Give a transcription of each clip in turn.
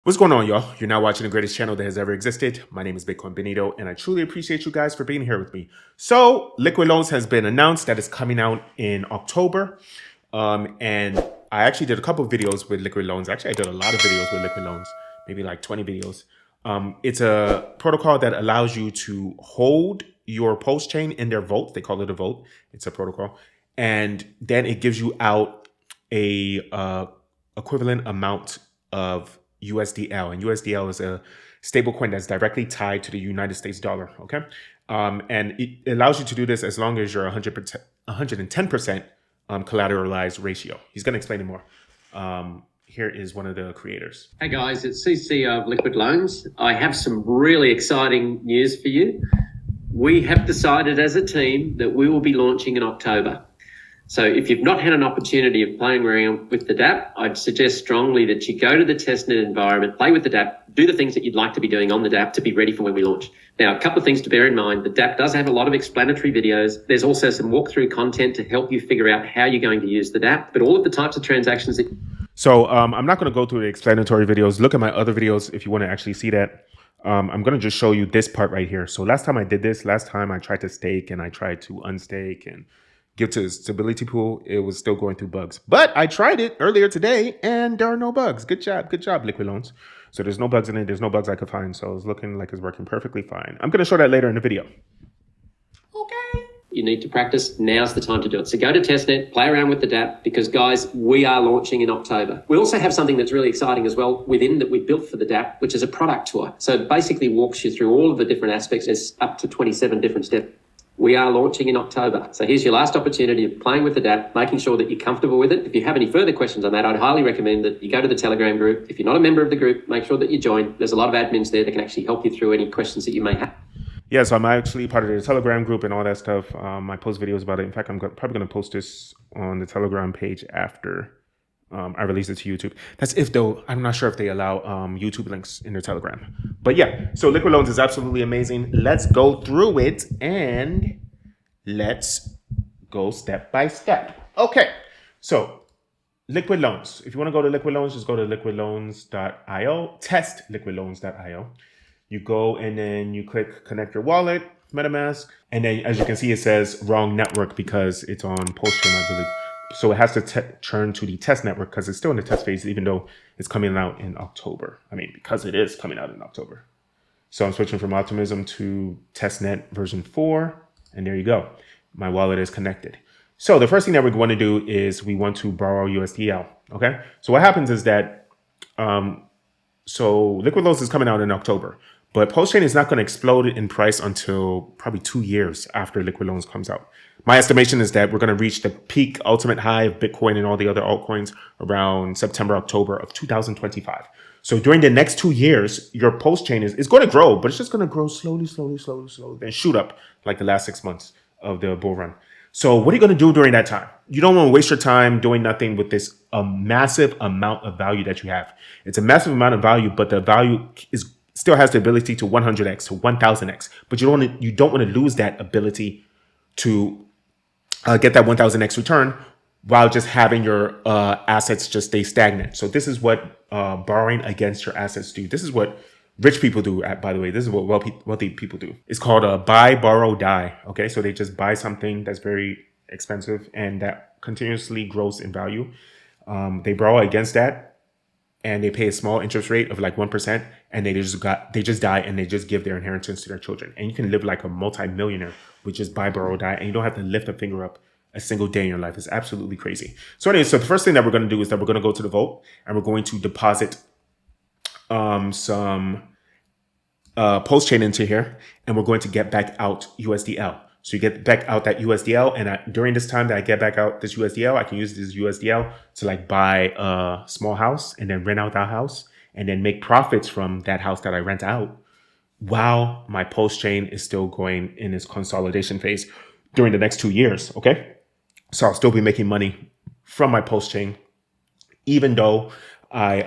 What's going on, y'all? You're now watching the greatest channel that has ever existed. My name is 𝘰𝘰𝘯𝘵, and I truly appreciate you guys for being here with me. So, Liquid Loans has been announced that it's coming out in October. And I actually did a couple of videos with Liquid Loans. Actually, I did a lot of videos with Liquid Loans, maybe like 20 videos. It's a protocol that allows you to hold your Pulsechain in their vault. They call it a vault. It's a protocol. And then it gives you out a equivalent amount of USDL, and USDL is a stable coin that's directly tied to the United States dollar. Okay. And it allows you to do this as long as you're 110% collateralized ratio. He's going to explain it more. Here is one of the creators. Hey guys, it's CC of Liquid Loans. I have some really exciting news for you. We have decided as a team that we will be launching in October. So if you've not had an opportunity of playing around with the dApp, I'd suggest strongly that you go to the testnet environment, play with the dApp, do the things that you'd like to be doing on the dApp to be ready for when we launch. Now, a couple of things to bear in mind. The dApp does have a lot of explanatory videos. There's also some walkthrough content to help you figure out how you're going to use the dApp, but all of the types of transactions that... So I'm not going to go through the explanatory videos. Look at my other videos if you want to actually see that. I'm going to just show you this part right here. So last time I did this, I tried to stake and I tried to unstake and give to the stability pool. It was still going through bugs, but I tried it earlier today and there are no bugs. Good job, Liquid Loans. So there's no bugs in it. There's no bugs I could find. So it's looking like it's working perfectly fine. I'm going to show that later in the video. Okay. You need to practice. Now's the time to do it. So go to testnet, play around with the dApp, because guys, we are launching in October. We also have something that's really exciting as well within that we built for the dApp, which is a product tour. So it basically walks you through all of the different aspects. There's up to 27 different steps. We are launching in October. So here's your last opportunity of playing with the dApp, making sure that you're comfortable with it. If you have any further questions on that, I'd highly recommend that you go to the Telegram group. If you're not a member of the group, make sure that you join. There's a lot of admins there that can actually help you through any questions that you may have. Yeah, so I'm actually part of the Telegram group and all that stuff. I post videos about it. In fact, I'm probably going to post this on the Telegram page after I release it to YouTube. That's if, though, I'm not sure if they allow YouTube links in their Telegram. But yeah, so Liquid Loans is absolutely amazing. Let's go through it and let's go step by step. Okay, so Liquid Loans. If you want to go to Liquid Loans, just go to liquidloans.io, test liquidloans.io. You go and then you click connect your wallet, MetaMask. And then as you can see, it says wrong network because it's on Pulsechain, I believe. So it has to turn to the test network because it's still in the test phase, even though it's coming out in October. I mean, because it is coming out in October. So I'm switching from Optimism to testnet version 4. And there you go. My wallet is connected. So the first thing that we want to do is we want to borrow USDL. Okay. So what happens is that, so Liquid Loans is coming out in October, but Pulsechain is not going to explode in price until probably 2 years after Liquid Loans comes out. My estimation is that we're going to reach the peak ultimate high of Bitcoin and all the other altcoins around September, October of 2025. So during the next 2 years, your Pulsechain is going to grow, but it's just going to grow slowly, then shoot up like the last 6 months of the bull run. So what are you going to do during that time? You don't want to waste your time doing nothing with this massive amount of value that you have. It's a massive amount of value, but the value still has the ability to 100x to 1000x, but you don't want to lose that ability to get that 1000x return while just having your assets just stay stagnant. So this is what borrowing against your assets do. This is what rich people do, by the way. This is what wealthy people do. It's called buy, borrow, die. Okay, so they just buy something that's very expensive and that continuously grows in value. They borrow against that and they pay a small interest rate of like 1%, and they just die and they just give their inheritance to their children. And you can live like a multi-millionaire with just buy, borrow, die, and you don't have to lift a finger up a single day in your life. It's absolutely crazy. So anyway, so the first thing that we're going to do is that we're going to go to the vault and we're going to deposit some Pulsechain into here, and we're going to get back out USDL. So you get back out that USDL, and during this time that I get back out this USDL, I can use this USDL to like buy a small house and then rent out that house and then make profits from that house that I rent out while my Pulsechain is still going in its consolidation phase during the next 2 years. Okay, so I'll still be making money from my Pulsechain, even though my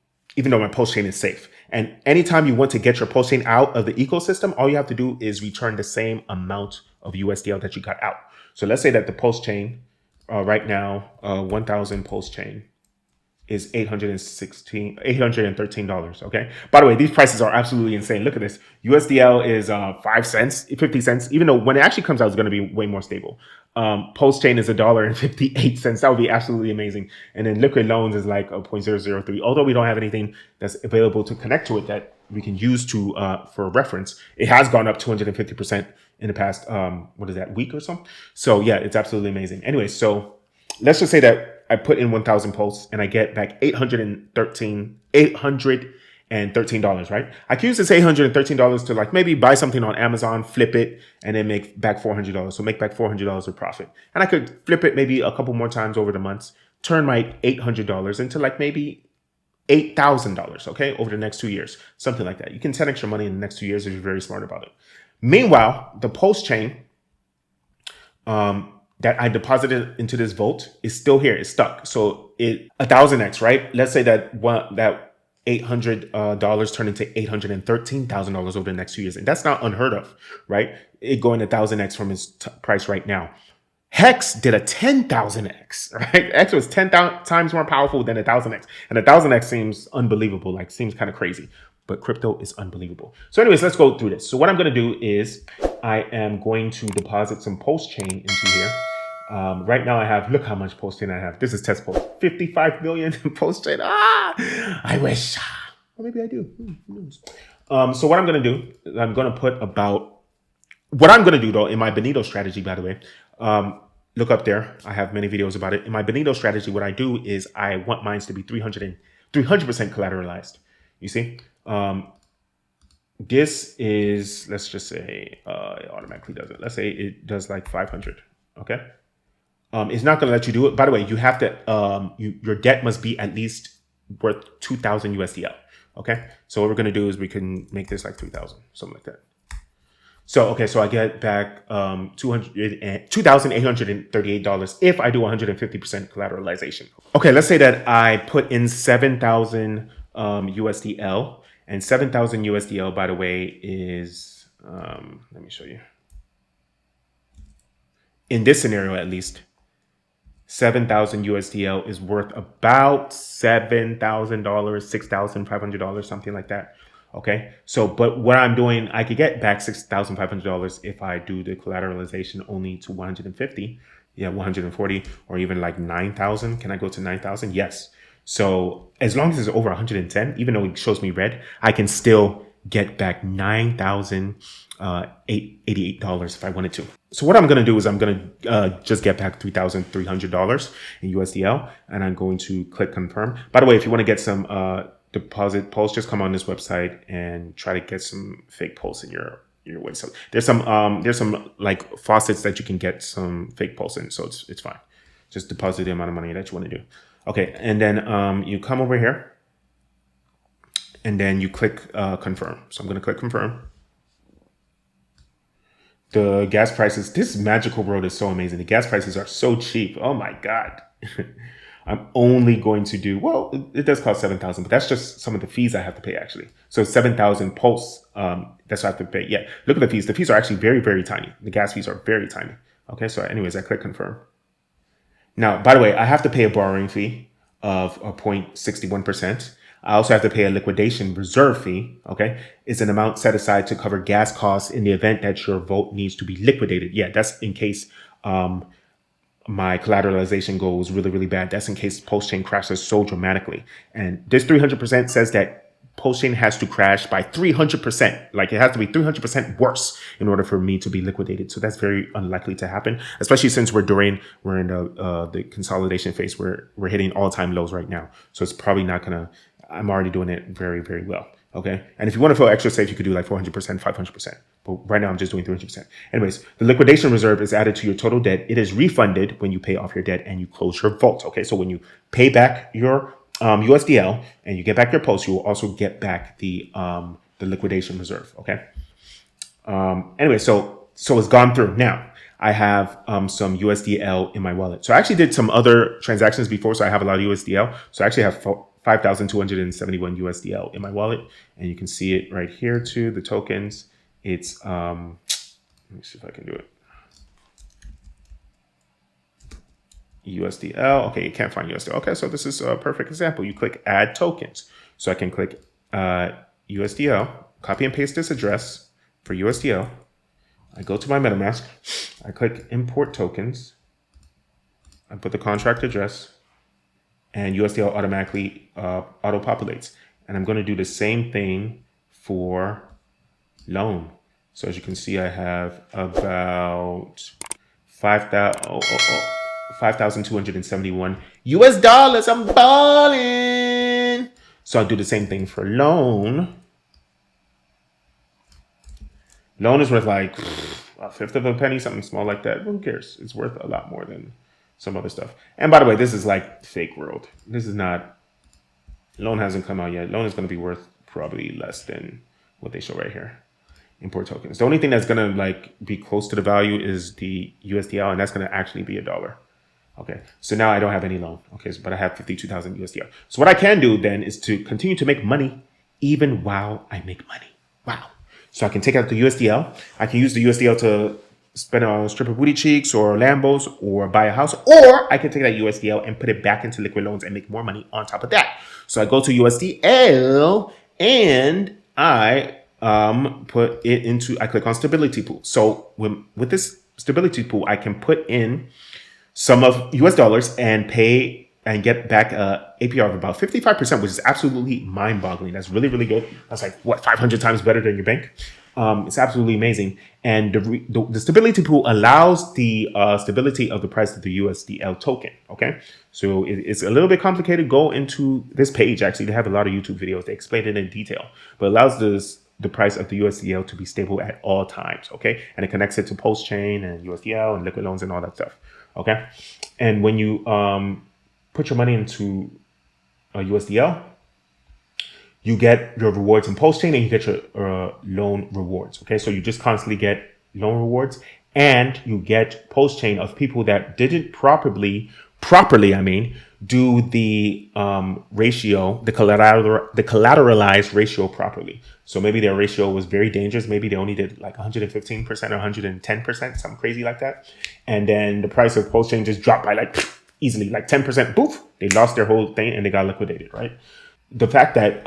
Pulsechain is safe. And anytime you want to get your Pulsechain out of the ecosystem, all you have to do is return the same amount of USDL that you got out. So let's say that the Pulsechain right now, 1000 Pulsechain is $813. Okay. By the way, these prices are absolutely insane. Look at this. USDL is 5 cents, 50 cents, even though when it actually comes out, it's going to be way more stable. Pulsechain is $1.58. That would be absolutely amazing. And then liquid loans is like a 0.003. Although we don't have anything that's available to connect to it that we can use to for reference, it has gone up 250% in the past week or so. So yeah, it's absolutely amazing. Anyway, so let's just say that I put in 1,000 pulse and I get back $813, right? I can use this $813 to like maybe buy something on Amazon, flip it, and then make back $400. So make back $400 of profit. And I could flip it maybe a couple more times over the months, turn my $800 into like maybe $8,000, okay, over the next 2 years, something like that. You can 10x your money in the next 2 years if you're very smart about it. Meanwhile, the Pulsechain that I deposited into this vault is still here. It's stuck. So it 1,000x, right? Let's say that $800 turned into $813,000 over the next 2 years, and that's not unheard of, right? It going 1,000x from its price right now. Hex did a 10,000x, right? X was 10 times more powerful than 1,000x, and 1,000x seems unbelievable, like seems kind of crazy. But crypto is unbelievable. So anyways, let's go through this. So what I'm going to do is I am going to deposit some Pulsechain into here. Right now I have, look how much Pulsechain I have. This is test post, 55 million Pulsechain. I wish. Or maybe I do. Who knows? So what I'm going to do is I'm going to put about, what I'm going to do though, in my Bonito strategy, by the way, look up there. I have many videos about it. In my Bonito strategy, what I do is I want mines to be 300% collateralized. You see? This is, let's just say, it automatically does it. Let's say it does like 500. Okay. It's not going to let you do it. By the way, you have to, your debt must be at least worth 2,000 USDL. Okay. So what we're going to do is we can make this like 3,000, something like that. So, okay. So I get back, $2,838 if I do 150% collateralization. Okay. Let's say that I put in 7,000, USDL, and 7,000 USDL, by the way, is, let me show you. In this scenario, at least, 7,000 USDL is worth about $7,000, $6,500, something like that. Okay. So, but what I'm doing, I could get back $6,500 if I do the collateralization only to 150. Yeah, 140, or even like 9,000. Can I go to 9,000? Yes. So as long as it's over 110, even though it shows me red, I can still get back $9,088 if I wanted to. So what I'm going to do is I'm going to just get back $3,300 in USDL, and I'm going to click confirm. By the way, if you want to get some deposit pulse, just come on this website and try to get some fake pulse in your way. So there's some like faucets that you can get some fake pulse in, so it's fine. Just deposit the amount of money that you want to do. Okay, and then you come over here, and then you click confirm. So I'm going to click confirm. The gas prices, this magical world is so amazing. The gas prices are so cheap. Oh my God. I'm only going to do, well, it does cost 7,000, but that's just some of the fees I have to pay actually. So 7,000 pulse, that's what I have to pay. Yeah, look at the fees. The fees are actually very, very tiny. The gas fees are very tiny. Okay, so anyways, I click confirm. Now, by the way, I have to pay a borrowing fee of 0.61%. I also have to pay a liquidation reserve fee. Okay. It's an amount set aside to cover gas costs in the event that your vault needs to be liquidated. Yeah. That's in case, my collateralization goes really, really bad. That's in case Pulsechain crashes so dramatically. And this 300% says that Pulsechain has to crash by 300%. Like it has to be 300% worse in order for me to be liquidated. So that's very unlikely to happen, especially since we're in the consolidation phase. We're hitting all-time lows right now. So it's probably not going to, I'm already doing it very, very well. Okay. And if you want to feel extra safe, you could do like 400%, 500%. But right now I'm just doing 300%. Anyways, the liquidation reserve is added to your total debt. It is refunded when you pay off your debt and you close your vault. Okay. So when you pay back your USDL and you get back your pulse, you will also get back the liquidation reserve. Okay. Anyway, so it's gone through. Now I have some USDL in my wallet. So I actually did some other transactions before. So I have a lot of USDL. So I actually have 5,271 USDL in my wallet, and you can see it right here too. The tokens. It's let me see if I can do it. USDL. Okay, you can't find USDL. Okay, so this is a perfect example. You click add tokens. So I can click USDL, copy and paste this address for USDL. I go to my MetaMask. I click import tokens. I put the contract address, and USDL automatically auto-populates. And I'm going to do the same thing for loan. So as you can see, I have about 5,271 US dollars. I'm balling. So I'll do the same thing for loan. Loan is worth like a fifth of a penny, something small like that. Who cares? It's worth a lot more than some other stuff. And by the way, this is like fake world. This is not, loan hasn't come out yet. Loan is going to be worth probably less than what they show right here. Import tokens. The only thing that's going to like be close to the value is the USDL, and that's going to actually be $1. Okay, so now I don't have any loan. Okay, but I have 52,000 USDL. So what I can do then is to continue to make money even while I make money. Wow. So I can take out the USDL. I can use the USDL to spend on stripper booty cheeks or Lambos or buy a house, or I can take that USDL and put it back into liquid loans and make more money on top of that. So I go to USDL and I put it into, I click on stability pool. So with this stability pool, I can put in some of US dollars and pay and get back a APR of about 55%, which is absolutely mind-boggling. That's really, really good. That's like, what, 500 times better than your bank? It's absolutely amazing. And the stability pool allows the stability of the price of the USDL token, okay? So it's a little bit complicated. Go into this page, actually. They have a lot of YouTube videos. They explain it in detail. But it allows the price of the USDL to be stable at all times, okay? And it connects it to Pulsechain and USDL and liquid loans and all that stuff, okay? And when you put your money into a USDL, you get your rewards in Pulsechain and you get your loan rewards, okay? So you just constantly get loan rewards, and you get Pulsechain of people that didn't properly, I mean, do the ratio, the collateralized ratio properly. So maybe their ratio was very dangerous. Maybe they only did like 115% or 110%, something crazy like that. And then the price of Pulsechain just dropped by like easily, like 10%, poof, they lost their whole thing and they got liquidated, right? The fact that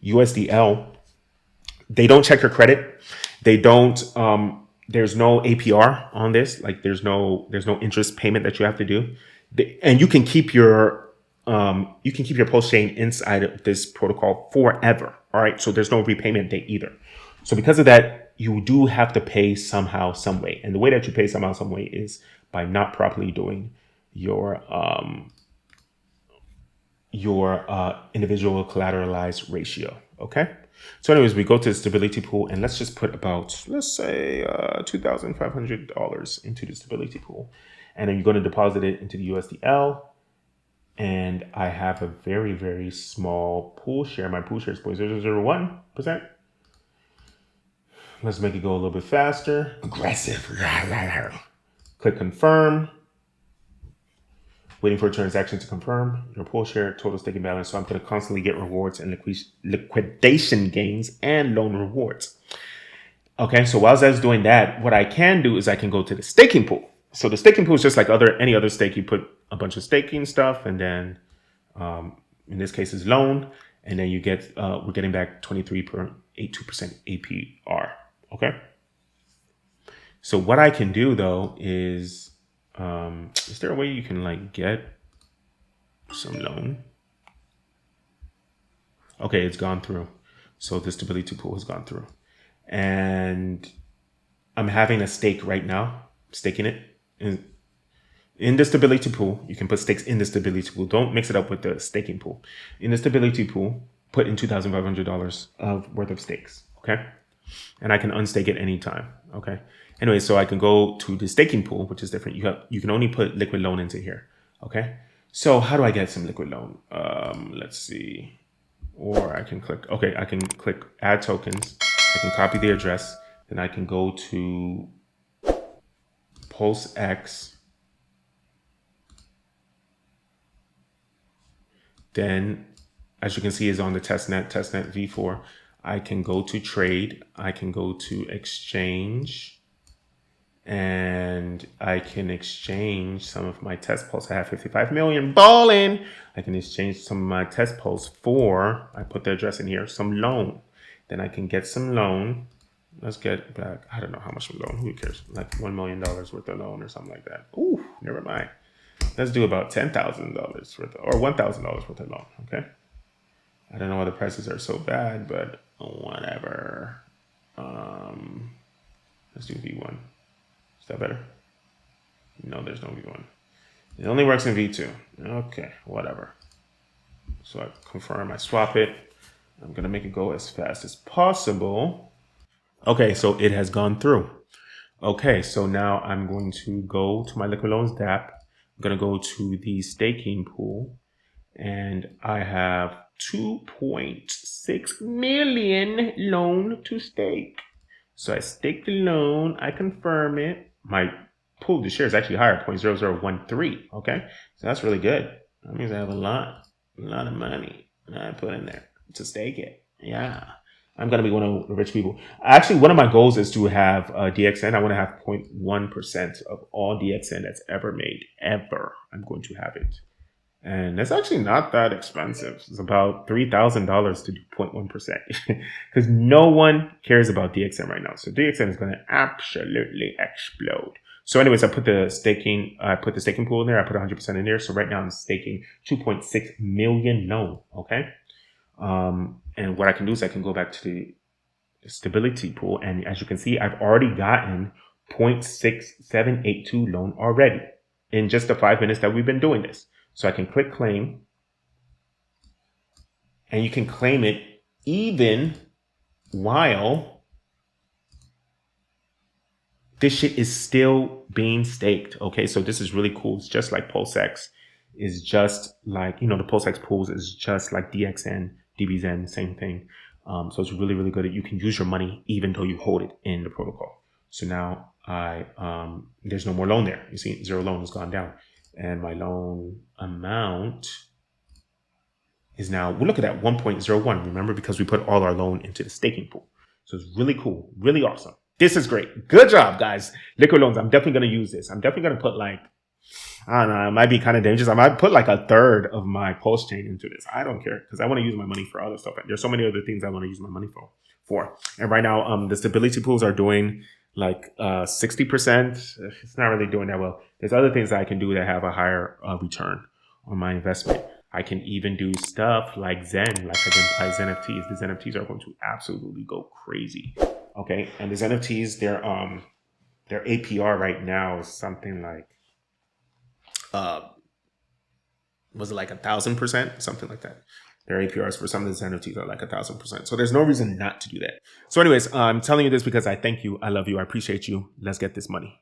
USDL, they don't check your credit. They don't, there's no APR on this. Like there's no interest payment that you have to do. And you can keep your Pulsechain inside of this protocol forever. All right. So there's no repayment date either. So because of that, you do have to pay somehow, some way. And the way that you pay somehow, some way is by not properly doing your individual collateralized ratio. Okay. So anyways, we go to the stability pool and let's just put about, let's say $2,500 into the stability pool. And then you're going to deposit it into the USDL. And I have a very, very small pool share. My pool share is 0.0001%. Let's make it go a little bit faster. Aggressive. Click confirm. Waiting for a transaction to confirm your pool share, total staking balance. So I'm going to constantly get rewards and liquidation gains and loan rewards. Okay, so while I was doing that, what I can do is I can go to the staking pool. So the staking pool is just like any other stake. You put a bunch of staking stuff, and then in this case is loan, and then you get we're getting back 23.82% APR. Okay. So what I can do though is there a way you can like get some loan? Okay, it's gone through. So the stability pool has gone through, and I'm having a stake right now, staking it in the stability pool. You can put stakes in the stability pool. Don't mix it up with the staking pool. In the stability pool, put in $2,500 of worth of stakes. Okay. And I can unstake it anytime. Okay. Anyway, so I can go to the staking pool, which is different. You can only put liquid loan into here. Okay. So how do I get some liquid loan? Let's see. Or I can click, okay, I can click add tokens. I can copy the address. Then I can go to PulseX. Then, as you can see, is on the testnet v4. I can go to trade. I can go to exchange. and I can exchange some of my test pulse. I have 55 million balling. I can exchange some of my test pulse for, I put the address in here, some loan. Then I can get some loan. Let's get back, I don't know how much loan, who cares? Like $1 million worth of loan or something like that. Ooh, never mind. Let's do about $10,000 worth of, or $1,000 worth of loan, okay? I don't know why the prices are so bad, but whatever. Let's do V1. Is that better? No, there's no V1. It only works in V2. Okay, whatever. So I confirm, I swap it. I'm gonna make it go as fast as possible. Okay, so it has gone through. Okay, so now I'm going to go to my Liquid Loans dApp. I'm gonna go to the staking pool, and I have 2.6 million loan to stake. So I stake the loan, I confirm it. My pool to share is actually higher, 0.0013. Okay, so that's really good. That means I have a lot of money I put in there to stake it. Yeah, I'm gonna be one of the rich people. Actually, one of my goals is to have DXN. I want to have 0.1% of all DXN that's ever made, ever. I'm going to have it. And it's actually not that expensive. It's about $3,000 to do 0.1% because no one cares about DXN right now. So DXN is going to absolutely explode. So anyways, I put the staking pool in there. I put 100% in there. So right now I'm staking 2.6 million loan. Okay. And what I can do is I can go back to the stability pool. And as you can see, I've already gotten 0.6782 loan already in just the 5 minutes that we've been doing this. So I can click claim, and you can claim it even while this shit is still being staked. Okay, so this is really cool. It's just like PulseX is just like, you know, the PulseX pools is just like DXN, DBZN, same thing. So it's really, really good. You can use your money even though you hold it in the protocol. So now there's no more loan there. You see, 0 loan has gone down. And my loan amount is now, well, look at that, 1.01. Remember, because we put all our loan into the staking pool. So it's really cool, really awesome. This is great. Good job, guys. Liquid Loans, I'm definitely going to use this. I'm definitely going to put like, I don't know, it might be kind of dangerous. I might put like a third of my Pulsechain into this. I don't care because I want to use my money for other stuff. There's so many other things I want to use my money for. And right now, the stability pools are doing like 60%. It's not really doing that well. There's other things that I can do that have a higher return on my investment. I can even do stuff like Xen, like I can buy Xen NFTs. These NFTs are going to absolutely go crazy. Okay, and these NFTs, their APR right now is something like, was it like 1,000%? Something like that. Their APRs for some of these NFTs are like 1,000%. So there's no reason not to do that. So anyways, I'm telling you this because I thank you. I love you. I appreciate you. Let's get this money.